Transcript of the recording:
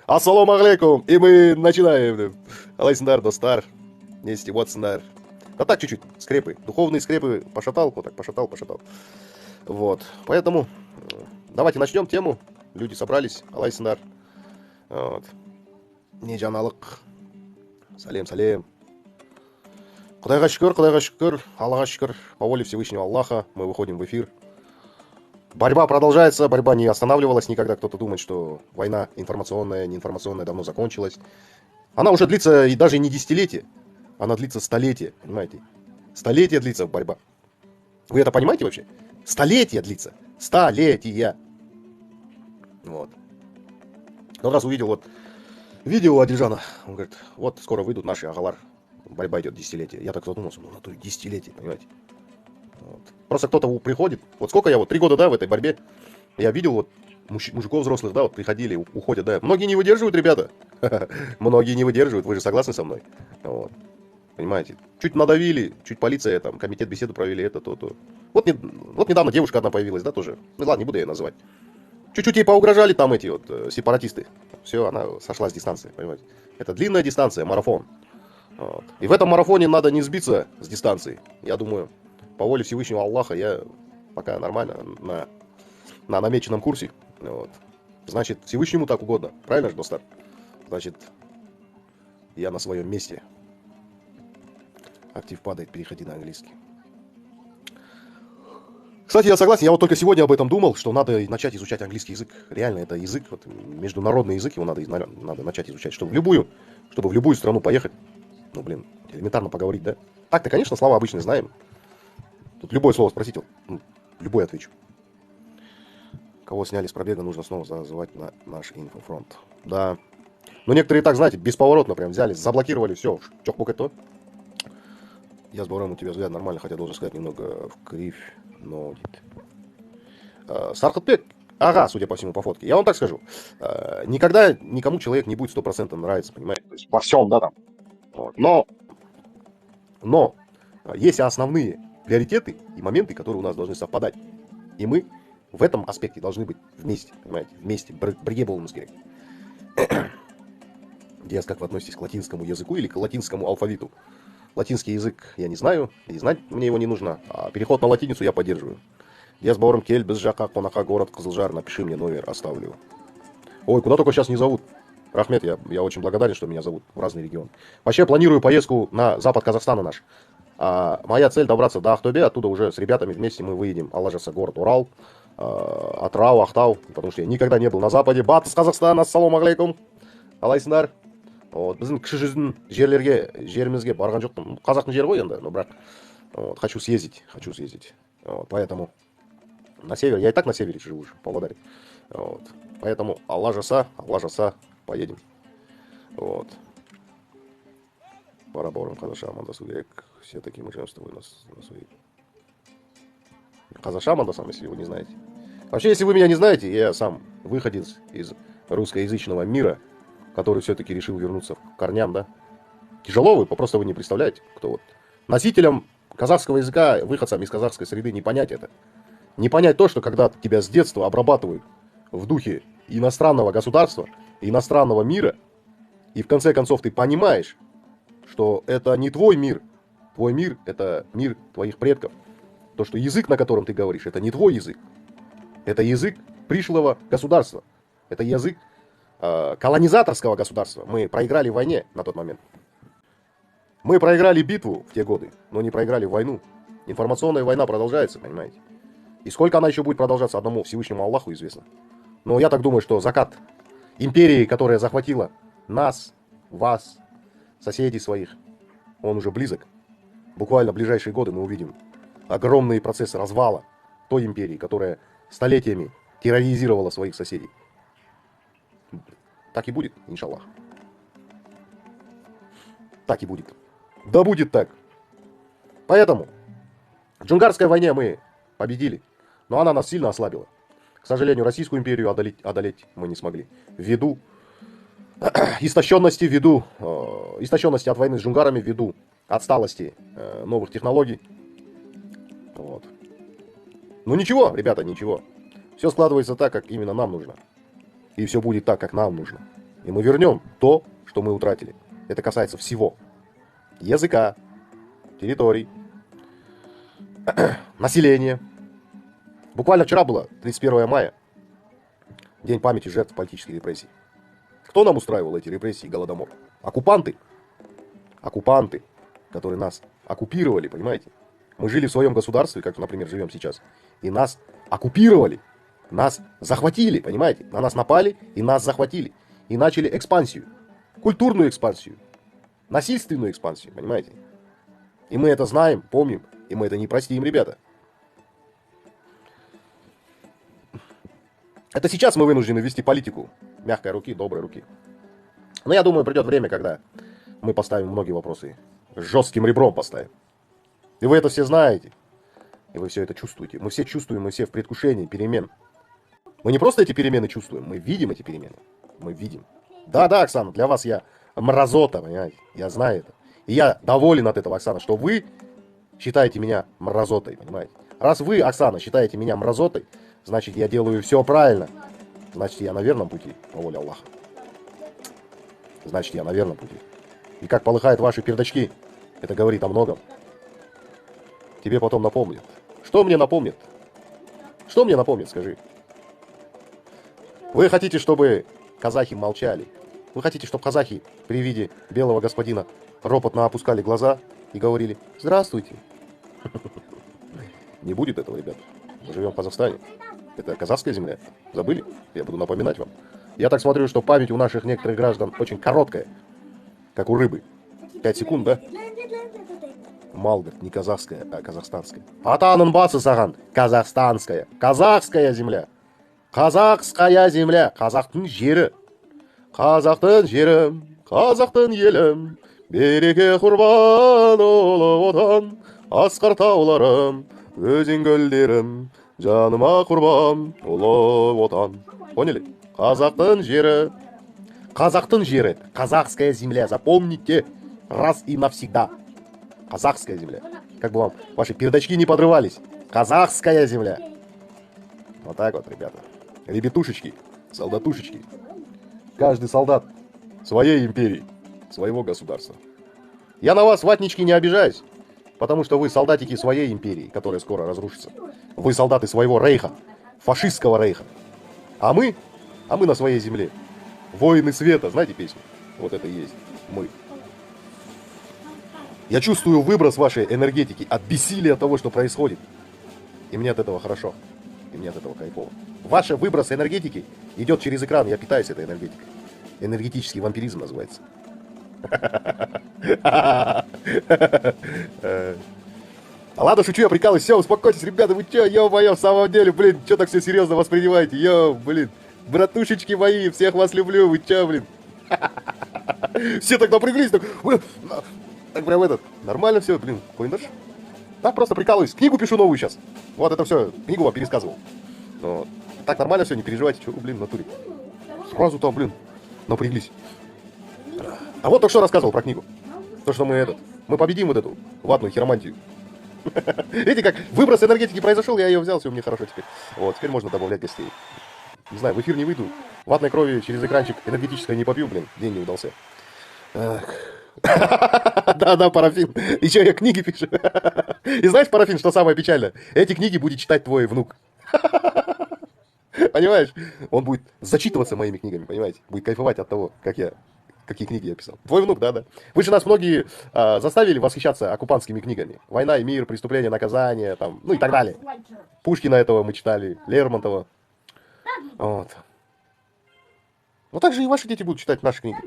Ассаламу алейкум, и мы начинаем. Алайсиндар, достар, нести Уотсондар. Да так чуть-чуть, скрепы, духовные скрепы пошатал, вот так пошатал. Вот, поэтому давайте начнем тему. Люди собрались, Алайсиндар. Вот. Не жаналық, салем. Құдайға шүкір, Аллаға шүкір, по воле Всевышнего Аллаха мы выходим в эфир. Борьба продолжается, борьба не останавливалась никогда. Кто-то думает, что война информационная, неинформационная давно закончилась. Она уже длится и даже не десятилетия, она длится столетия, понимаете? Столетия длится борьба. Вы это понимаете вообще? Столетия длится. Столетия. Вот. Он раз увидел вот видео Адельжана, он говорит, вот скоро выйдут наши Агалар. Борьба идет десятилетия. Я так задумался, ну на то десятилетия, понимаете? Вот. Просто кто-то приходит, вот сколько я, вот 3 года, да, в этой борьбе, я видел вот мужиков взрослых, да, вот приходили, уходят, да. Многие не выдерживают, ребята. Многие не выдерживают, вы же согласны со мной? Вот. Понимаете? Чуть надавили, чуть полиция, там, комитет беседу провели, это, то. Вот недавно девушка одна появилась, да, тоже. Ну ладно, не буду ее называть. Чуть-чуть ей поугрожали там эти вот сепаратисты. Все, она сошла с дистанции, понимаете? Это длинная дистанция, марафон. Вот. И в этом марафоне надо не сбиться с дистанции. Я думаю, по воле Всевышнего Аллаха я пока нормально на намеченном курсе. Вот. Значит, Всевышнему так угодно. Правильно же, достар? Значит, я на своем месте. Актив падает, переходи на английский. Кстати, я согласен, я вот только сегодня об этом думал, что надо начать изучать английский язык. Реально, это язык, вот, международный язык, его надо начать изучать, чтобы в любую страну поехать. Ну, блин, элементарно поговорить, да? Так-то, конечно, слова обычные знаем. Тут любое слово спросите, ну, любое отвечу. Кого сняли с пробега, нужно снова зазывать на наш инфофронт. Да. Ну, некоторые так, знаете, бесповоротно прям взяли, заблокировали, все, чок-пук это. Я с Бором у тебя взгляд нормально, хотя должен сказать немного в кривь, но... Сархатбек, ага, судя по всему, по фотке. Я вам так скажу. Никогда никому человек не будет 100% нравиться, понимаете? То есть во всем, да, там. Вот. Но есть основные приоритеты и моменты, которые у нас должны совпадать. И мы в этом аспекте должны быть вместе, понимаете? Вместе, брige болмыз. Диас, как вы относитесь к латинскому языку или к латинскому алфавиту? Латинский язык я не знаю, и знать мне его не нужно. А переход на латиницу я поддерживаю. Диас Баурам Кель, без Жака, Конаха, город Кызылжар, напиши мне номер, оставлю. Ой, куда только сейчас не зовут. Рахмет, я очень благодарен, что меня зовут в разные регионы. Вообще планирую поездку на запад Казахстана наш. Моя цель добраться до Ахтубе, оттуда уже с ребятами вместе мы выедем. Алажаса, город Урал, Атрау, Ахтау, потому что я никогда не был на западе. Батыс Казахстан, ассаламу алейкум. Алайсындар. Вот, біздің кіші жүздің жерімізге барған жоқпын. Қазақтың жері ғой енді, но бірақ вот, хочу съездить. Вот, поэтому на север, я и так на севере живу уже, в Павлодаре. Вот, поэтому Алла жаса, поедем. Вот. Барабором Казаша амандасу керек. Все такие мы живем с тобой на своей. Казаша амандасам, если вы не знаете. Вообще, если вы меня не знаете, я сам выходец из русскоязычного мира, который все-таки решил вернуться к корням, да. Тяжело вы не представляете, кто вот. Носителям казахского языка, выходцам из казахской среды не понять это. Не понять то, что когда тебя с детства обрабатывают в духе иностранного государства, иностранного мира, и в конце концов ты понимаешь, что это не твой мир. Твой мир — это мир твоих предков. То, что язык, на котором ты говоришь, это не твой язык. Это язык пришлого государства. Это язык колонизаторского государства. Мы проиграли в войне на тот момент. Мы проиграли битву в те годы, но не проиграли войну. Информационная война продолжается, понимаете. И сколько она еще будет продолжаться, одному Всевышнему Аллаху известно. Но я так думаю, что закат империи, которая захватила нас, вас, соседей своих, он уже близок. Буквально в ближайшие годы мы увидим огромные процессы развала той империи, которая столетиями терроризировала своих соседей. Так и будет, иншаллах. Так и будет. Да будет так. Поэтому в Джунгарской войне мы победили, но она нас сильно ослабила. К сожалению, Российскую империю одолеть мы не смогли. Ввиду истощенности от войны с джунгарами, ввиду отсталости новых технологий. Вот. Ну ничего, ребята, ничего. Все складывается так, как именно нам нужно. И все будет так, как нам нужно. И мы вернем то, что мы утратили. Это касается всего. Языка, территорий, населения. Буквально вчера было 31 мая, День памяти жертв политических репрессий. Кто нам устраивал эти репрессии и голодомор? Оккупанты. Оккупанты, которые нас оккупировали, понимаете? Мы жили в своем государстве, как, например, живем сейчас, и нас оккупировали, нас захватили, понимаете? На нас напали и нас захватили. И начали экспансию, культурную экспансию, насильственную экспансию, понимаете? И мы это знаем, помним, и мы это не простим, ребята. Это сейчас мы вынуждены вести политику мягкой руки, доброй руки. Но я думаю, придет время, когда мы поставим многие вопросы жестким ребром поставим. И вы это все знаете. И вы все это чувствуете. Мы все чувствуем, мы все в предвкушении перемен. Мы не просто эти перемены чувствуем, мы видим эти перемены. Мы видим. Да, Оксана, для вас я мразота, понимаете? Я знаю это. И я доволен от этого, Оксана, что вы считаете меня мразотой, понимаете? Раз вы, Оксана, считаете меня мразотой, значит, я делаю все правильно. Значит, я на верном пути, по воле Аллаха. Значит, я на верном пути. И как полыхают ваши пердачки, это говорит о многом. Тебе потом напомнят. Что мне напомнит? Что мне напомнит, скажи? Вы хотите, чтобы казахи молчали? Вы хотите, чтобы казахи при виде белого господина ропотно опускали глаза и говорили «Здравствуйте». Не будет этого, ребят. Мы живем в Казахстане. Это казахская земля. Забыли? Я буду напоминать вам. Я так смотрю, что память у наших некоторых граждан очень короткая. Как у рыбы. 5 секунд, да? Малгард, не казахская, а казахстанская. Атанын басы саған, казахстанская. Казахская земля. Казахская земля. Казақтың жері. Қазақтың жерім, қазақтың елім. Береке құрбан ұлы отан. Асқар тауларым, өзен көлдерім. Жаныма құрбан ұлы отан. Поняли? Қазақтың жері. Казахтын жері. Казахская земля. Запомните раз и навсегда. Казахская земля. Как бы вам ваши пердачки не подрывались. Казахская земля. Вот так вот, ребята. Ребятушечки, солдатушечки. Каждый солдат своей империи, своего государства. Я на вас, ватнички, не обижаюсь, потому что вы солдатики своей империи, которая скоро разрушится. Вы солдаты своего рейха, фашистского рейха. А мы на своей земле. Воины света, знаете песню? Вот это и есть мы. Я чувствую выброс вашей энергетики от бессилия того, что происходит. И мне от этого хорошо. И мне от этого кайфово. Ваш выброс энергетики идет через экран, я питаюсь этой энергетикой. Энергетический вампиризм называется. Ладно, шучу, я прикалываюсь. Все, успокойтесь, ребята, вы че, ё-моё, в самом деле, блин, что так все серьезно воспринимаете? Блин, братушечки мои, всех вас люблю, вы че, блин? Все так напряглись, так, блин, так прям нормально все, блин, Коиндаш. Так, просто прикалываюсь, книгу пишу новую сейчас. Вот это все, книгу вам пересказывал. Вот. Так нормально все, не переживайте, что, блин, в натуре. Сразу там, блин, напряглись. А вот только что рассказывал про книгу. То, что мы победим вот эту ватную хиромантию. Видите, как выброс энергетики произошел, я ее взял, все, мне хорошо теперь. Вот, теперь можно добавлять гостей. Не знаю, в эфир не выйду. Ватной крови через экранчик энергетической не попью, блин, день не удался. Да, парафин. Еще я книги пишу. И знаешь, парафин, что самое печальное? Эти книги будет читать твой внук. Понимаешь? Он будет зачитываться моими книгами, понимаете? Будет кайфовать от того, какие книги я писал. Твой внук, да. Вы же нас многие заставили восхищаться оккупантскими книгами. «Война и мир», «Преступление, наказание», там, ну и так далее. Пушкина этого мы читали, Лермонтова. Вот. Ну так же и ваши дети будут читать наши книги.